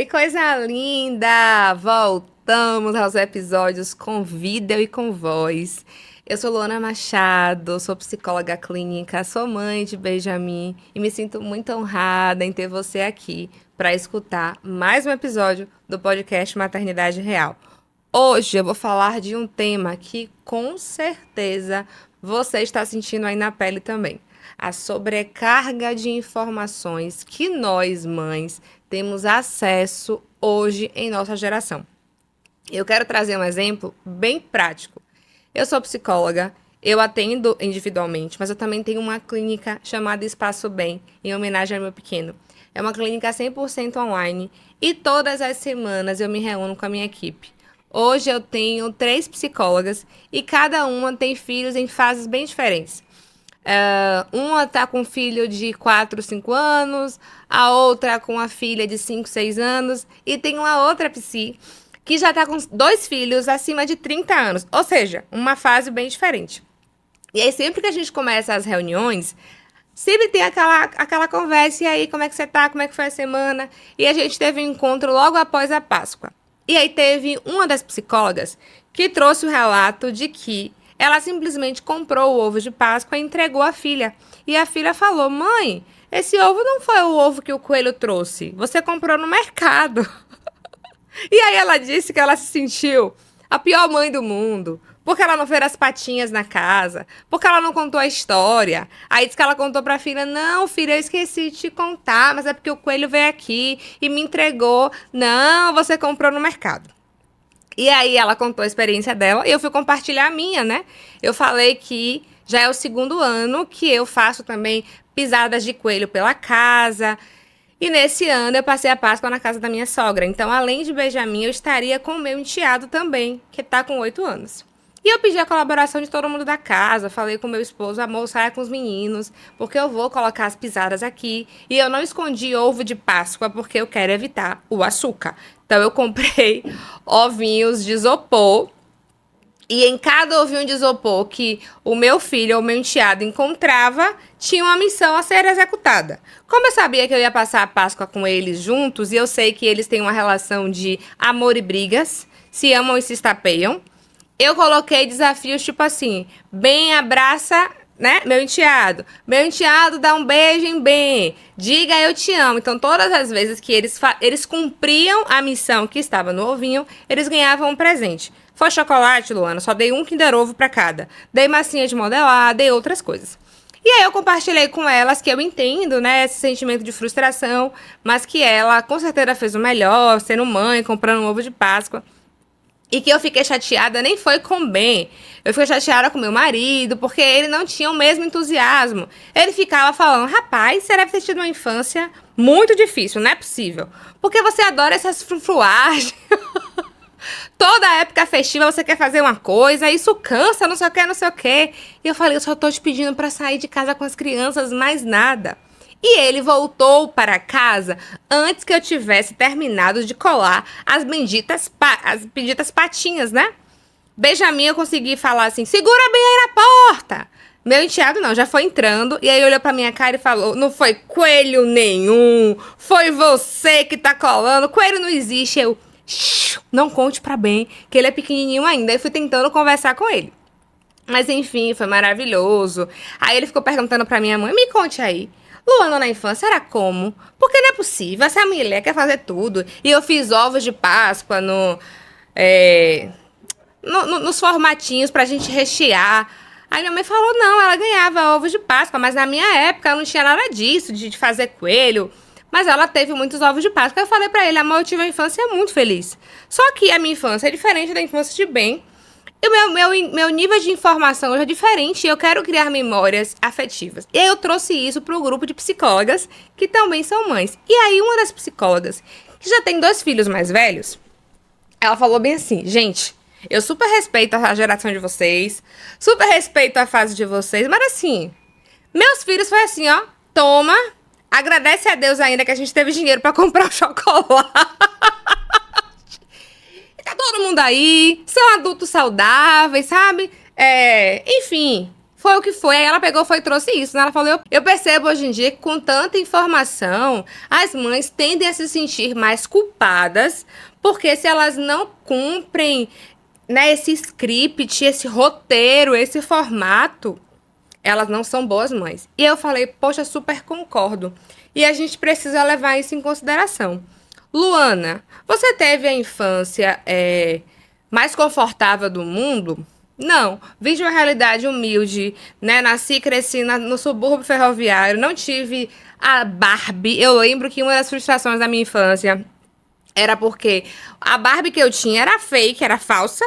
Oi, coisa linda! Voltamos aos episódios com vídeo e com voz. Eu sou Luana Machado, sou psicóloga clínica, sou mãe de Benjamin e me sinto muito honrada em ter você aqui para escutar mais um episódio do podcast Maternidade Real. Hoje eu vou falar de um tema que com certeza você está sentindo aí na pele também. A sobrecarga de informações que nós, mães, temos acesso hoje em nossa geração. Eu quero trazer um exemplo bem prático. Eu sou psicóloga, eu atendo individualmente, mas eu também tenho uma clínica chamada Espaço Bem, em homenagem ao meu pequeno. É uma clínica 100% online e todas as semanas eu me reúno com a minha equipe. Hoje eu tenho 3 psicólogas e cada uma tem filhos em fases bem diferentes. Uma tá com um filho de 4, 5 anos, a outra com uma filha de 5, 6 anos, e tem uma outra psi que já tá com 2 filhos acima de 30 anos, ou seja, uma fase bem diferente. E aí sempre que a gente começa as reuniões, sempre tem aquela conversa, e aí, como é que você tá, como é que foi a semana? E a gente teve um encontro logo após a Páscoa. E aí teve uma das psicólogas que trouxe o relato de que ela simplesmente comprou o ovo de Páscoa e entregou à filha. E a filha falou: mãe, esse ovo não foi o ovo que o coelho trouxe. Você comprou no mercado. E aí ela disse que ela se sentiu a pior mãe do mundo. Porque ela não fez as patinhas na casa. Porque ela não contou a história. Aí disse que ela contou pra filha: não, filha, eu esqueci de te contar. Mas é porque o coelho veio aqui e me entregou. Não, você comprou no mercado. E aí ela contou a experiência dela e eu fui compartilhar a minha, né? Eu falei que já é o 2º ano que eu faço também pisadas de coelho pela casa. E nesse ano eu passei a Páscoa na casa da minha sogra. Então, além de Benjamin, eu estaria com o meu enteado também, que tá com 8 anos. E eu pedi a colaboração de todo mundo da casa. Falei com meu esposo: amor, saia com os meninos, porque eu vou colocar as pisadas aqui. E eu não escondi ovo de Páscoa, porque eu quero evitar o açúcar. Então, eu comprei ovinhos de isopor. E em cada ovinho de isopor que o meu filho ou o meu enteado encontrava, tinha uma missão a ser executada. Como eu sabia que eu ia passar a Páscoa com eles juntos, e eu sei que eles têm uma relação de amor e brigas, se amam e se estapeiam, eu coloquei desafios tipo assim: bem, abraça, né, meu enteado dá um beijo em bem, diga eu te amo. Então todas as vezes que eles cumpriam a missão que estava no ovinho, eles ganhavam um presente. Foi chocolate, Luana, só dei um Kinder Ovo pra cada. Dei massinha de modelar, dei outras coisas. E aí eu compartilhei com elas que eu entendo, né, esse sentimento de frustração, mas que ela com certeza fez o melhor, sendo mãe, comprando um ovo de Páscoa. E que eu fiquei chateada nem foi com o Ben. Eu fiquei chateada com meu marido, porque ele não tinha o mesmo entusiasmo. Ele ficava falando: rapaz, você deve ter tido uma infância muito difícil, não é possível. Porque você adora essas frufruagens. Toda época festiva você quer fazer uma coisa, isso cansa, não sei o que, não sei o que. E eu falei: eu só tô te pedindo pra sair de casa com as crianças, mais nada. E ele voltou para casa antes que eu tivesse terminado de colar as benditas patinhas, né? Benjamin, eu consegui falar assim: segura bem aí na porta. Meu enteado não, já foi entrando. E aí olhou pra minha cara e falou: não foi coelho nenhum, foi você que tá colando, coelho não existe. Eu: não conte pra Ben, que ele é pequenininho ainda. Eu fui tentando conversar com ele. Mas enfim, foi maravilhoso. Aí ele ficou perguntando pra minha mãe: me conte aí, Luana na infância era como? Porque não é possível, essa mulher quer fazer tudo. E eu fiz ovos de Páscoa nos formatinhos pra gente rechear. Aí minha mãe falou: não, ela ganhava ovos de Páscoa, mas na minha época não tinha nada disso, de fazer coelho. Mas ela teve muitos ovos de Páscoa. Eu falei pra ele: amor, eu tive uma infância muito feliz. Só que a minha infância é diferente da infância de Ben. E o meu nível de informação hoje é diferente e eu quero criar memórias afetivas. E aí eu trouxe isso para o grupo de psicólogas que também são mães. E aí uma das psicólogas, que já tem 2 filhos mais velhos, ela falou bem assim: gente, eu super respeito a geração de vocês, super respeito a fase de vocês, mas assim, meus filhos foi assim, ó, toma, agradece a Deus ainda que a gente teve dinheiro para comprar o chocolate. Tá todo mundo aí, são adultos saudáveis, sabe? Enfim, Foi o que foi. Aí ela pegou, foi e trouxe isso, né? Ela falou, eu percebo hoje em dia que com tanta informação, as mães tendem a se sentir mais culpadas, porque se elas não cumprem, né, esse script, esse roteiro, esse formato, elas não são boas mães. E eu falei, poxa, super concordo. E a gente precisa levar isso em consideração. Luana, você teve a infância mais confortável do mundo? Não. Vim de uma realidade humilde, né? Nasci e cresci no subúrbio ferroviário. Não tive a Barbie. Eu lembro que uma das frustrações da minha infância era porque a Barbie que eu tinha era fake, era falsa,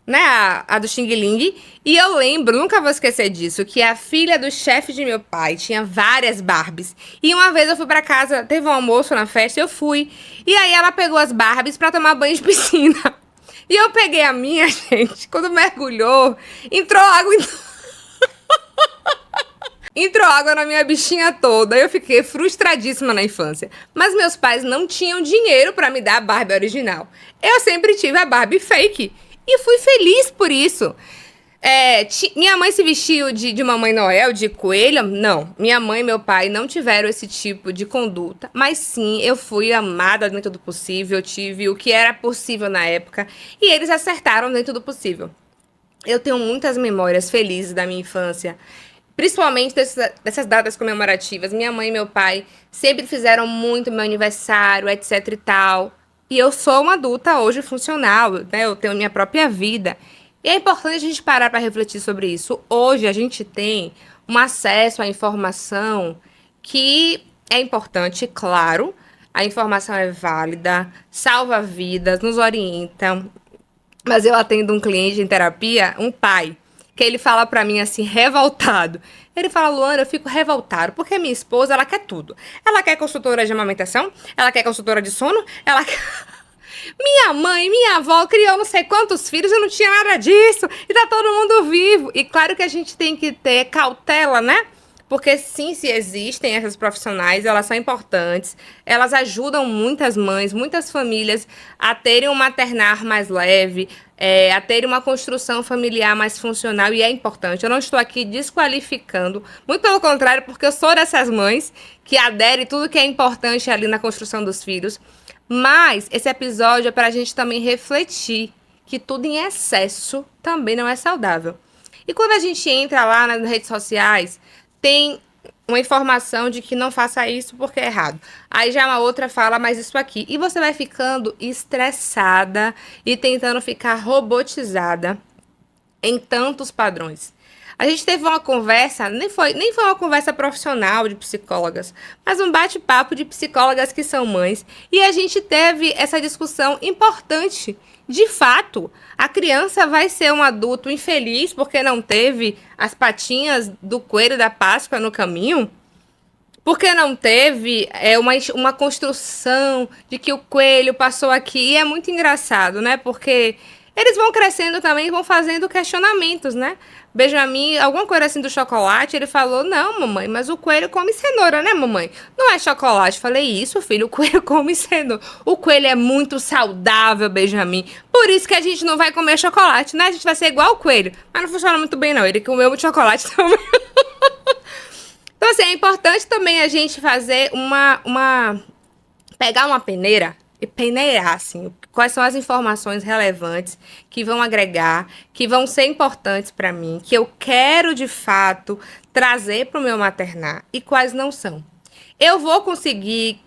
né? A do Xing Ling. E eu lembro, nunca vou esquecer disso, que a filha do chefe de meu pai tinha várias Barbies. E uma vez eu fui pra casa, teve um almoço na festa, eu fui. E aí ela pegou as Barbies pra tomar banho de piscina. E eu peguei a minha, gente, quando mergulhou, entrou água Entrou água na minha bichinha toda. Eu fiquei frustradíssima na infância. Mas meus pais não tinham dinheiro pra me dar a Barbie original. Eu sempre tive a Barbie fake. E fui feliz por isso. Minha mãe se vestiu de Mamãe Noel, de coelho? Não. Minha mãe e meu pai não tiveram esse tipo de conduta. Mas sim, eu fui amada dentro do possível. Eu tive o que era possível na época. E eles acertaram dentro do possível. Eu tenho muitas memórias felizes da minha infância. Principalmente dessas datas comemorativas. Minha mãe e meu pai sempre fizeram muito meu aniversário, etc e tal. E eu sou uma adulta hoje funcional, né? Eu tenho minha própria vida. E é importante a gente parar para refletir sobre isso. Hoje a gente tem um acesso à informação que é importante, claro. A informação é válida, salva vidas, nos orienta. Mas eu atendo um cliente em terapia, um pai, que ele fala pra mim assim, revoltado. Ele fala, Luana, eu fico revoltado, porque minha esposa, ela quer tudo. Ela quer consultora de amamentação, ela quer consultora de sono, ela quer... Minha mãe, minha avó criou não sei quantos filhos, eu não tinha nada disso, e tá todo mundo vivo. E claro que a gente tem que ter cautela, né? Porque sim, se existem essas profissionais, elas são importantes, elas ajudam muitas mães, muitas famílias a terem um maternar mais leve, a terem uma construção familiar mais funcional, e é importante. Eu não estou aqui desqualificando, muito pelo contrário, porque eu sou dessas mães que aderem tudo que é importante ali na construção dos filhos. Mas esse episódio é para a gente também refletir que tudo em excesso também não é saudável. E quando a gente entra lá nas redes sociais, tem uma informação de que não faça isso porque é errado. Aí já uma outra fala, mas isso aqui. E você vai ficando estressada e tentando ficar robotizada em tantos padrões. A gente teve uma conversa, nem foi uma conversa profissional de psicólogas, mas um bate-papo de psicólogas que são mães. E a gente teve essa discussão importante. De fato, a criança vai ser um adulto infeliz porque não teve as patinhas do coelho da Páscoa no caminho? Porque não teve uma construção de que o coelho passou aqui. E é muito engraçado, né? Porque eles vão crescendo também e vão fazendo questionamentos, né? Benjamin, alguma coisa assim do chocolate, ele falou, não, mamãe, mas o coelho come cenoura, né, mamãe? Não é chocolate. Falei, isso, filho, o coelho come cenoura. O coelho é muito saudável, Benjamin. Por isso que a gente não vai comer chocolate, né? A gente vai ser igual o coelho. Mas não funciona muito bem, não. Ele comeu muito chocolate também. Então, assim, é importante também a gente fazer pegar uma peneira e peneirar, assim, quais são as informações relevantes que vão agregar, que vão ser importantes para mim, que eu quero, de fato, trazer para o meu maternar e quais não são. Eu vou conseguir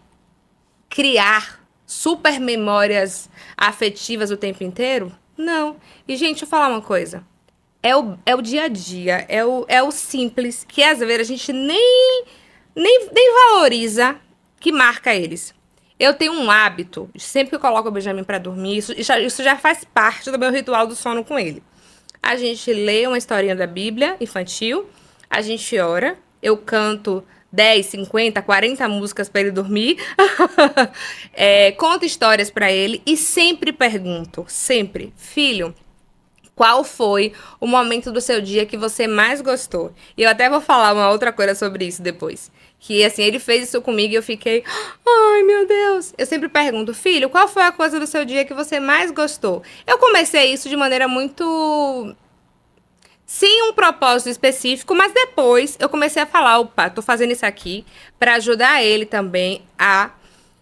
criar super memórias afetivas o tempo inteiro? Não. E, gente, deixa eu falar uma coisa. É o dia a dia, é o simples, que às vezes a gente nem valoriza, que marca eles. Eu tenho um hábito, sempre que eu coloco o Benjamin para dormir, isso já faz parte do meu ritual do sono com ele. A gente lê uma historinha da Bíblia infantil, a gente ora, eu canto 10, 50, 40 músicas para ele dormir, conto histórias para ele e sempre pergunto, sempre, filho, qual foi o momento do seu dia que você mais gostou? E eu até vou falar uma outra coisa sobre isso depois. Que, assim, ele fez isso comigo e eu fiquei... Ai, meu Deus! Eu sempre pergunto, filho, qual foi a coisa do seu dia que você mais gostou? Eu comecei isso de maneira muito sem um propósito específico, mas depois eu comecei a falar, opa, tô fazendo isso aqui para ajudar ele também a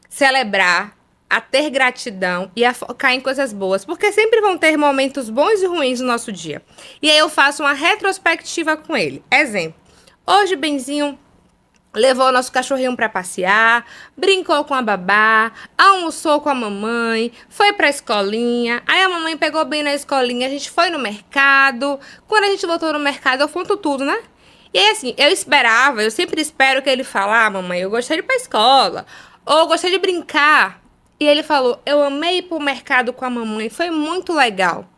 celebrar, a ter gratidão e a focar em coisas boas, porque sempre vão ter momentos bons e ruins no nosso dia. E aí eu faço uma retrospectiva com ele. Exemplo, hoje Benzinho levou o nosso cachorrinho pra passear, brincou com a babá, almoçou com a mamãe, foi pra escolinha. Aí a mamãe pegou bem na escolinha, a gente foi no mercado. Quando a gente voltou no mercado, eu conto tudo, né? E aí, assim, eu sempre espero que ele fale, ah, mamãe, eu gostei de ir pra escola, ou eu gostei de brincar. E ele falou, eu amei ir pro mercado com a mamãe, foi muito legal.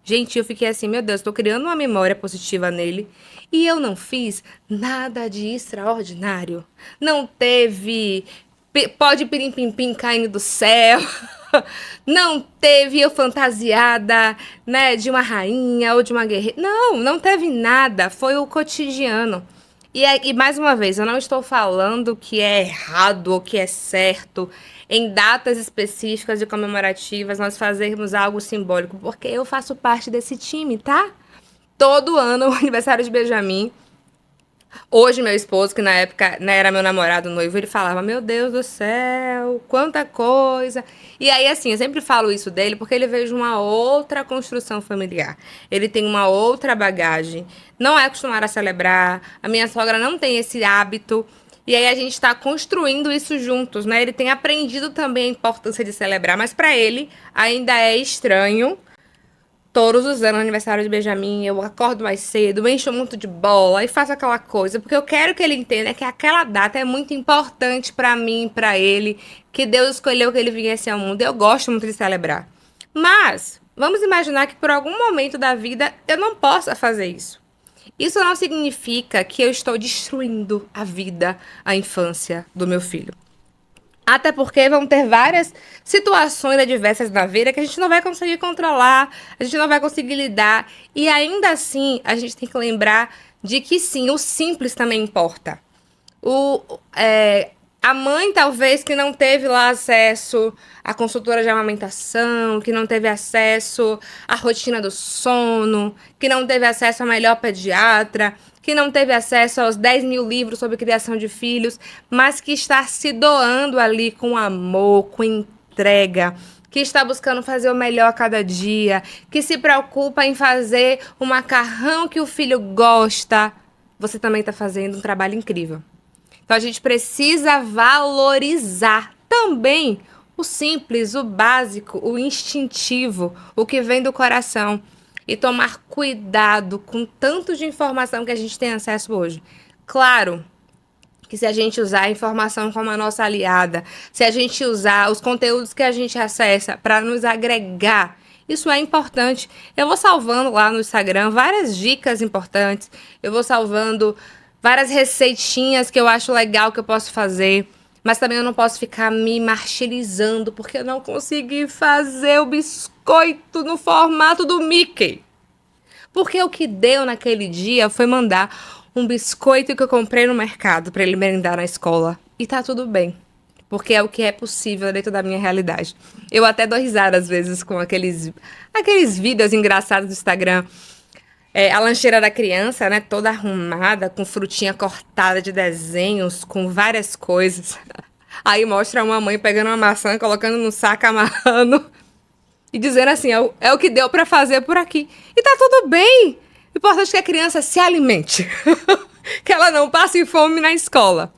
Gente, eu fiquei assim, meu Deus, tô criando uma memória positiva nele. E eu não fiz nada de extraordinário. Não teve pó de pirim-pim-pim caindo do céu. Não teve eu fantasiada, né, de uma rainha ou de uma guerreira. Não, não teve nada. Foi o cotidiano. E mais uma vez, eu não estou falando que é errado ou que é certo em datas específicas e comemorativas nós fazermos algo simbólico, porque eu faço parte desse time, tá? Todo ano, o aniversário de Benjamin. Hoje, meu esposo, que na época, né, era meu namorado noivo, ele falava: Meu Deus do céu, quanta coisa. E aí, assim, eu sempre falo isso dele porque ele veio de uma outra construção familiar. Ele tem uma outra bagagem. Não é acostumado a celebrar. A minha sogra não tem esse hábito. E aí a gente está construindo isso juntos, né? Ele tem aprendido também a importância de celebrar, mas para ele ainda é estranho. Todos os anos, no aniversário de Benjamin, eu acordo mais cedo, encho muito de bola e faço aquela coisa, porque eu quero que ele entenda que aquela data é muito importante pra mim, pra ele, que Deus escolheu que ele viesse ao mundo. Eu gosto muito de celebrar. Mas, vamos imaginar que por algum momento da vida eu não possa fazer isso. Isso não significa que eu estou destruindo a vida, a infância do meu filho. Até porque vão ter várias situações adversas na vida que a gente não vai conseguir controlar, a gente não vai conseguir lidar. E ainda assim, a gente tem que lembrar de que sim, o simples também importa. O, a mãe, talvez, que não teve lá acesso à consultora de amamentação, que não teve acesso à rotina do sono, que não teve acesso à melhor pediatra, que não teve acesso aos 10 mil livros sobre criação de filhos, mas que está se doando ali com amor, com entrega, que está buscando fazer o melhor a cada dia, que se preocupa em fazer o macarrão que o filho gosta. Você também está fazendo um trabalho incrível. Então a gente precisa valorizar também o simples, o básico, o instintivo, o que vem do coração. E tomar cuidado com tanto de informação que a gente tem acesso hoje. Claro que se a gente usar a informação como a nossa aliada, se a gente usar os conteúdos que a gente acessa para nos agregar, isso é importante. Eu vou salvando lá no Instagram várias dicas importantes. Eu vou salvando várias receitinhas que eu acho legal que eu posso fazer. Mas também eu não posso ficar me martirizando porque eu não consegui fazer o biscoito no formato do Mickey. Porque o que deu naquele dia foi mandar um biscoito que eu comprei no mercado para ele merendar na escola. E tá tudo bem. Porque é o que é possível dentro da minha realidade. Eu até dou risada às vezes com aqueles vídeos engraçados do Instagram. A lancheira da criança, né, toda arrumada, com frutinha cortada de desenhos, com várias coisas. Aí mostra uma mãe pegando uma maçã, colocando no saco, amarrando e dizendo assim, é o que deu pra fazer por aqui. E tá tudo bem. O importante é que a criança se alimente. Que ela não passe fome na escola.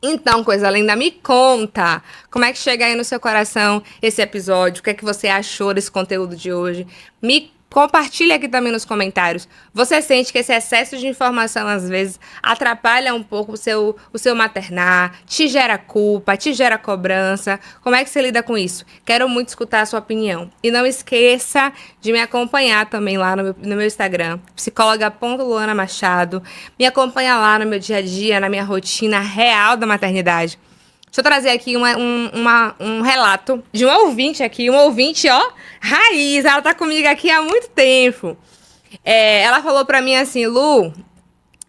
Então, coisa linda, me conta como é que chega aí no seu coração esse episódio, o que é que você achou desse conteúdo de hoje. Me compartilha aqui também nos comentários. Você sente que esse excesso de informação, às vezes, atrapalha um pouco o seu maternar, te gera culpa, te gera cobrança? Como é que você lida com isso? Quero muito escutar a sua opinião. E não esqueça de me acompanhar também lá no meu Instagram, psicóloga.luanamachado. Me acompanha lá no meu dia a dia, na minha rotina real da maternidade. Deixa eu trazer aqui um relato de um ouvinte aqui. Um ouvinte, ó, raiz. Ela tá comigo aqui há muito tempo. Ela falou pra mim assim, Lu,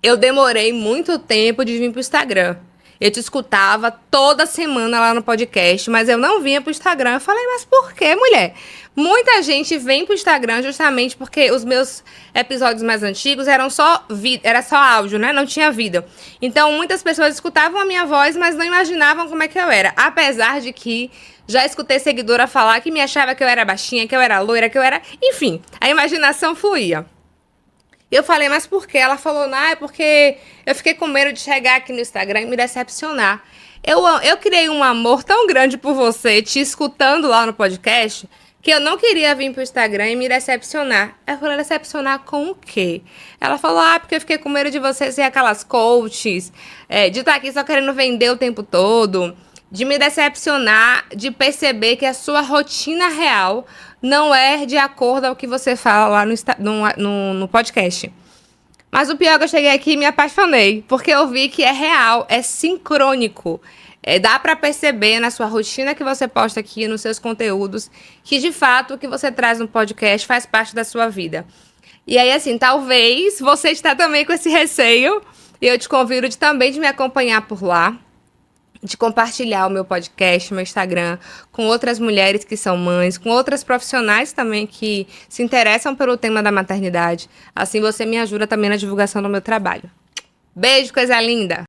eu demorei muito tempo de vir pro Instagram. Eu te escutava toda semana lá no podcast, mas eu não vinha pro Instagram. Eu falei, mas por que, mulher? Muita gente vem pro Instagram justamente porque os meus episódios mais antigos eram era só áudio, né? Não tinha vídeo. Então, muitas pessoas escutavam a minha voz, mas não imaginavam como é que eu era. Apesar de que já escutei seguidora falar que me achava que eu era baixinha, que eu era loira, que eu era... Enfim, a imaginação fluía. Eu falei, mas por quê? Ela falou, é porque eu fiquei com medo de chegar aqui no Instagram e me decepcionar. Eu criei um amor tão grande por você, te escutando lá no podcast, que eu não queria vir pro Instagram e me decepcionar. Eu falei, decepcionar com o quê? Ela falou, porque eu fiquei com medo de você ser aquelas coaches, de estar aqui só querendo vender o tempo todo, de me decepcionar, de perceber que a sua rotina real não é de acordo ao que você fala lá no podcast. Mas o pior é que eu cheguei aqui e me apaixonei, porque eu vi que é real, é sincrônico. Dá pra perceber na sua rotina que você posta aqui, nos seus conteúdos, que de fato o que você traz no podcast faz parte da sua vida. E aí, assim, talvez você está também com esse receio, e eu te convido também de me acompanhar por lá, de compartilhar o meu podcast, meu Instagram, com outras mulheres que são mães, com outras profissionais também que se interessam pelo tema da maternidade. Assim você me ajuda também na divulgação do meu trabalho. Beijo, coisa linda!